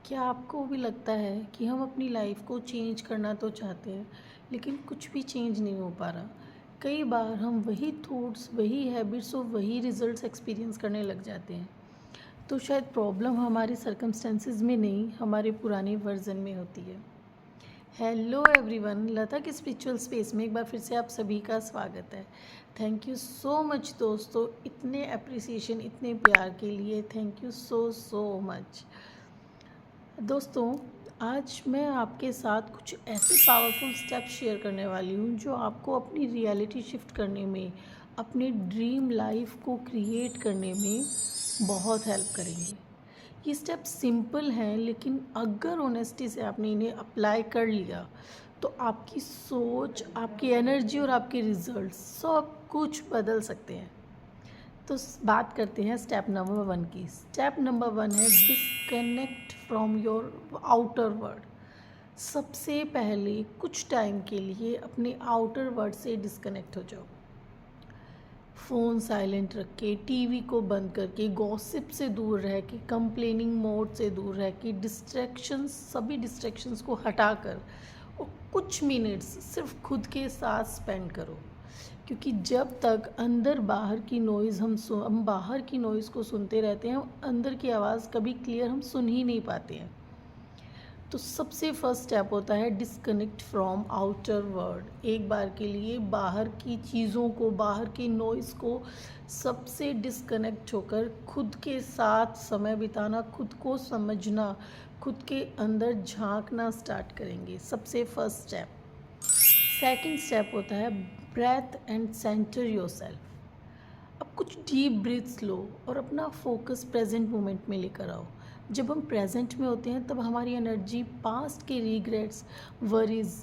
क्या आपको भी लगता है कि हम अपनी लाइफ को चेंज करना तो चाहते हैं लेकिन कुछ भी चेंज नहीं हो पा रहा। कई बार हम वही थॉट्स, वही हैबिट्स और वही रिजल्ट्स एक्सपीरियंस करने लग जाते हैं। तो शायद प्रॉब्लम हमारे सर्कमस्टेंसेस में नहीं, हमारे पुराने वर्जन में होती है। हेलो एवरीवन, लता की स्पिरिचुअल स्पेस में एक बार फिर से आप सभी का स्वागत है। थैंक यू सो मच दोस्तों, इतने अप्रिसिएशन, इतने प्यार के लिए thank you so so much. दोस्तों, आज मैं आपके साथ कुछ ऐसे पावरफुल स्टेप्स शेयर करने वाली हूँ जो आपको अपनी रियलिटी शिफ्ट करने में, अपने ड्रीम लाइफ को क्रिएट करने में बहुत हेल्प करेंगे। ये स्टेप्स सिंपल हैं, लेकिन अगर ऑनेस्टी से आपने इन्हें अप्लाई कर लिया तो आपकी सोच, आपकी एनर्जी और आपके रिजल्ट सब कुछ बदल सकते हैं। तो बात करते हैं स्टेप नंबर 1 की। स्टेप नंबर 1 है disconnect from your outer world. सबसे पहले कुछ टाइम के लिए अपने आउटर वर्ल्ड से डिस्कनेक्ट हो जाओ। फ़ोन साइलेंट रख के, टीवी को बंद करके, गॉसिप से दूर रह के, कंप्लेनिंग मोड से दूर रह के, सभी डिस्ट्रैक्शंस को हटाकर और कुछ मिनट्स सिर्फ खुद के साथ स्पेंड करो। क्योंकि जब तक अंदर बाहर की नॉइज़ हम बाहर की नॉइज़ को सुनते रहते हैं, अंदर की आवाज़ कभी क्लियर हम सुन ही नहीं पाते हैं। तो सबसे फर्स्ट स्टेप होता है डिस्कनेक्ट फ्रॉम आउटर वर्ल्ड। एक बार के लिए बाहर की चीज़ों को, बाहर की नॉइज़ को सबसे डिस्कनेक्ट होकर खुद के साथ समय बिताना, खुद को समझना, खुद के अंदर झांकना स्टार्ट करेंगे। सबसे फर्स्ट स्टेप। सेकंड स्टेप होता है ब्रेथ एंड सेंटर योरसेल्फ। अब कुछ डीप ब्रीथ्स लो और अपना फोकस प्रेजेंट मोमेंट में लेकर आओ। जब हम प्रेजेंट में होते हैं तब हमारी एनर्जी पास्ट के रिग्रेट्स, वरीज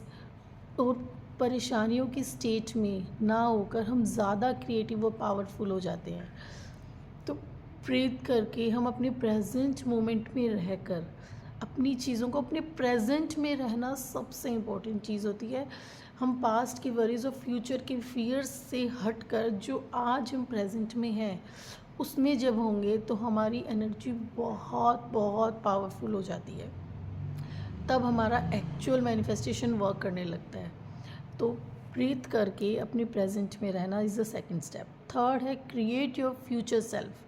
और परेशानियों की स्टेट में ना होकर हम ज़्यादा क्रिएटिव और पावरफुल हो जाते हैं। तो ब्रीथ करके हम अपने प्रेजेंट मोमेंट में रहकर अपनी चीज़ों को, अपने प्रेजेंट में रहना सबसे इम्पोर्टेंट चीज़ होती है। हम पास्ट की वरीज और फ्यूचर के फियर्स से हटकर जो आज हम प्रेजेंट में हैं उसमें जब होंगे तो हमारी एनर्जी बहुत बहुत पावरफुल हो जाती है। तब हमारा एक्चुअल मैनिफेस्टेशन वर्क करने लगता है। तो ब्रीथ करके अपने प्रेजेंट में रहना is the second step. Third है क्रिएट योर फ्यूचर सेल्फ।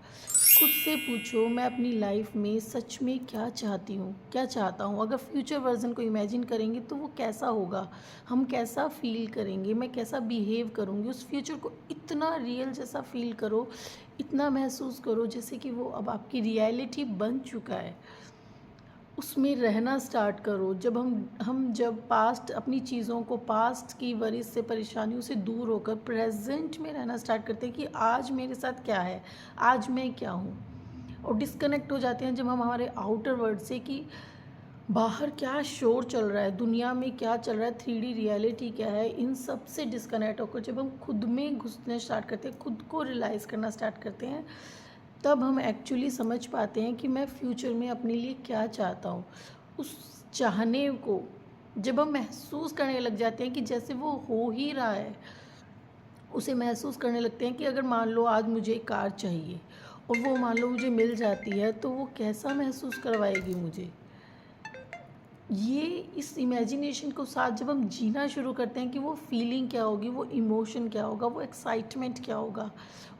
खुद से पूछो, मैं अपनी लाइफ में सच में क्या चाहती हूँ, क्या चाहता हूँ। अगर फ्यूचर वर्जन को इमेजिन करेंगे तो वो कैसा होगा, हम कैसा फील करेंगे, मैं कैसा बिहेव करूँगी। उस फ्यूचर को इतना रियल जैसा फील करो, इतना महसूस करो जैसे कि वो अब आपकी रियलिटी बन चुका है। उसमें रहना स्टार्ट करो। जब पास्ट, अपनी चीज़ों को, पास्ट की वरीज से, परेशानियों से दूर होकर प्रेजेंट में रहना स्टार्ट करते हैं कि आज मेरे साथ क्या है, आज मैं क्या हूँ। और डिस्कनेक्ट हो जाते हैं जब हम हमारे आउटर वर्ल्ड से कि बाहर क्या शोर चल रहा है, दुनिया में क्या चल रहा है, 3D रियलिटी क्या है, इन सब से डिस्कनेक्ट होकर जब हम खुद में घुसने स्टार्ट करते हैं, खुद को रियलाइज़ करना स्टार्ट करते हैं, तब हम एक्चुअली समझ पाते हैं कि मैं फ्यूचर में अपने लिए क्या चाहता हूँ। उस चाहने को जब हम महसूस करने लग जाते हैं कि जैसे वो हो ही रहा है, उसे महसूस करने लगते हैं कि अगर मान लो आज मुझे एक कार चाहिए और वो मान लो मुझे मिल जाती है तो वो कैसा महसूस करवाएगी मुझे। ये इस इमेजिनेशन को साथ जब हम जीना शुरू करते हैं कि वो फीलिंग क्या होगी, वो इमोशन क्या होगा, वो एक्साइटमेंट क्या होगा,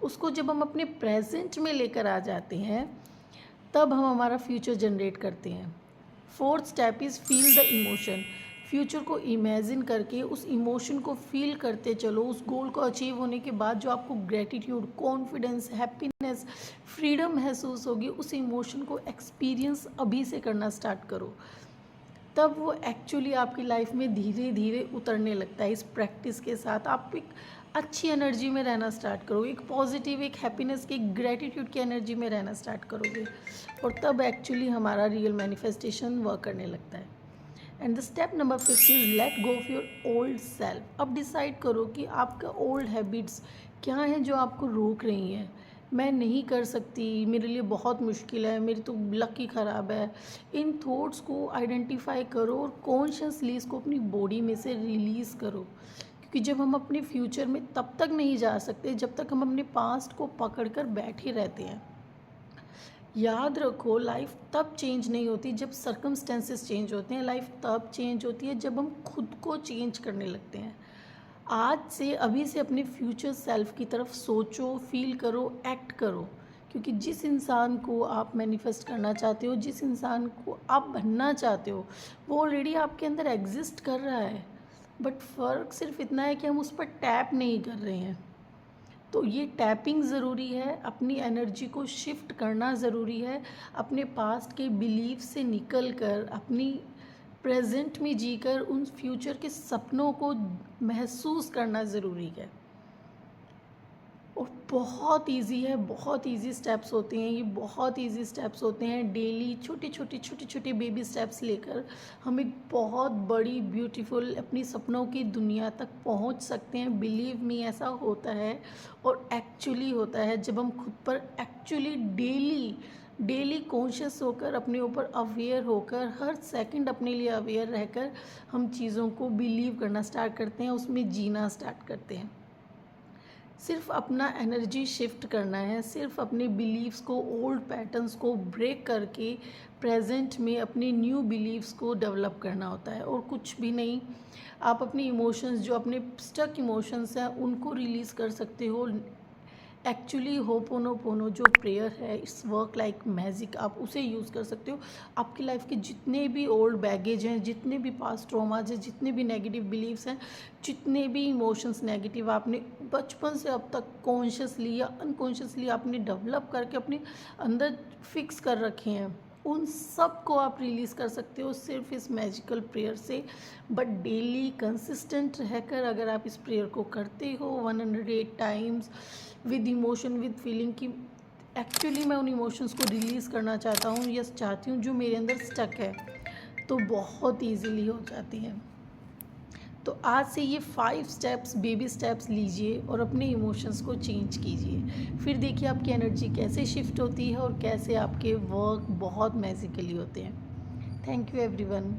उसको जब हम अपने प्रेजेंट में लेकर आ जाते हैं तब हम हमारा फ्यूचर जनरेट करते हैं। Fourth step is feel the emotion. Future को इमेजिन करके उस इमोशन को फील करते चलो। उस गोल को अचीव होने के बाद जो आपको ग्रेटिट्यूड, कॉन्फिडेंस, हैप्पीनेस, फ्रीडम महसूस होगी, उस इमोशन को एक्सपीरियंस अभी से करना स्टार्ट करो। तब वो एक्चुअली आपकी लाइफ में धीरे धीरे उतरने लगता है। इस प्रैक्टिस के साथ आप एक अच्छी एनर्जी में रहना स्टार्ट करोगे, एक पॉजिटिव, एक हैप्पीनेस की, एक ग्रेटिट्यूड की एनर्जी में रहना स्टार्ट करोगे, और तब एक्चुअली हमारा रियल मैनिफेस्टेशन वर्क करने लगता है। And the step number 5 is let go of your old self. अब डिसाइड करो कि आपका ओल्ड हैबिट्स क्या हैं जो आपको रोक रही हैं। मैं नहीं कर सकती, मेरे लिए बहुत मुश्किल है, मेरी तो लक ही ख़राब है। इन थॉट्स को आइडेंटिफाई करो और कॉन्शियसली इसको अपनी बॉडी में से रिलीज़ करो। क्योंकि जब हम अपने फ्यूचर में तब तक नहीं जा सकते जब तक हम अपने पास्ट को पकड़ कर बैठे रहते हैं। याद रखो, लाइफ तब चेंज नहीं होती जब सर्कमस्टेंसेस चेंज होते हैं। लाइफ तब चेंज होती है जब हम खुद को चेंज करने लगते हैं। आज से, अभी से अपने फ्यूचर सेल्फ की तरफ सोचो, फील करो, एक्ट करो। क्योंकि जिस इंसान को आप मैनिफेस्ट करना चाहते हो, जिस इंसान को आप बनना चाहते हो, वो ऑलरेडी आपके अंदर एग्जिस्ट कर रहा है। बट फ़र्क सिर्फ इतना है कि हम उस पर टैप नहीं कर रहे हैं। तो ये टैपिंग ज़रूरी है, अपनी एनर्जी को शिफ्ट करना ज़रूरी है, अपने पास्ट के बिलीफ से निकल कर अपनी प्रेजेंट में जीकर उन फ्यूचर के सपनों को महसूस करना ज़रूरी है। और बहुत इजी है, बहुत इजी स्टेप्स होते हैं ये, बहुत इजी स्टेप्स होते हैं। डेली छोटे छोटे बेबी स्टेप्स लेकर हम एक बहुत बड़ी ब्यूटीफुल अपनी सपनों की दुनिया तक पहुंच सकते हैं। बिलीव मी, ऐसा होता है और एक्चुअली होता है जब हम खुद पर एक्चुअली डेली कॉन्शियस होकर, अपने ऊपर अवेयर होकर, हर सेकंड अपने लिए अवेयर रहकर हम चीज़ों को बिलीव करना स्टार्ट करते हैं, उसमें जीना स्टार्ट करते हैं। सिर्फ अपना एनर्जी शिफ्ट करना है, सिर्फ अपने बिलीव्स को, ओल्ड पैटर्न्स को ब्रेक करके प्रेजेंट में अपने न्यू बिलीव्स को डेवलप करना होता है, और कुछ भी नहीं। आप अपने इमोशंस, जो अपने स्टक इमोशंस हैं, उनको रिलीज़ कर सकते हो। एक्चुअली होपोनोपोनो जो प्रेयर है, इट्स वर्क लाइक मैजिक, आप उसे यूज़ कर सकते हो। आपकी लाइफ के जितने भी ओल्ड बैगेज हैं, जितने भी पास्ट ट्रॉमाज हैं, जितने भी नेगेटिव बिलीव्स हैं, जितने भी इमोशंस नेगेटिव आपने बचपन से अब तक कॉन्शियसली या अनकॉन्शियसली आपने डेवलप करके अपने अंदर फिक्स कर रखे हैं, उन सब को आप रिलीज़ कर सकते हो सिर्फ इस मैजिकल प्रेयर से। बट डेली कंसिस्टेंट रहकर अगर आप इस प्रेयर को करते हो 108 times with emotion, with feeling कि एक्चुअली मैं उन इमोशंस को रिलीज़ करना चाहता हूँ या चाहती हूँ जो मेरे अंदर स्टक है, तो बहुत ईजीली हो जाती है। तो आज से ये 5 स्टेप्स, बेबी स्टेप्स लीजिए और अपने इमोशंस को चेंज कीजिए। फिर देखिए आपकी एनर्जी कैसे शिफ्ट होती है और कैसे आपके वर्क बहुत मैजिकली होते हैं। Thank you everyone.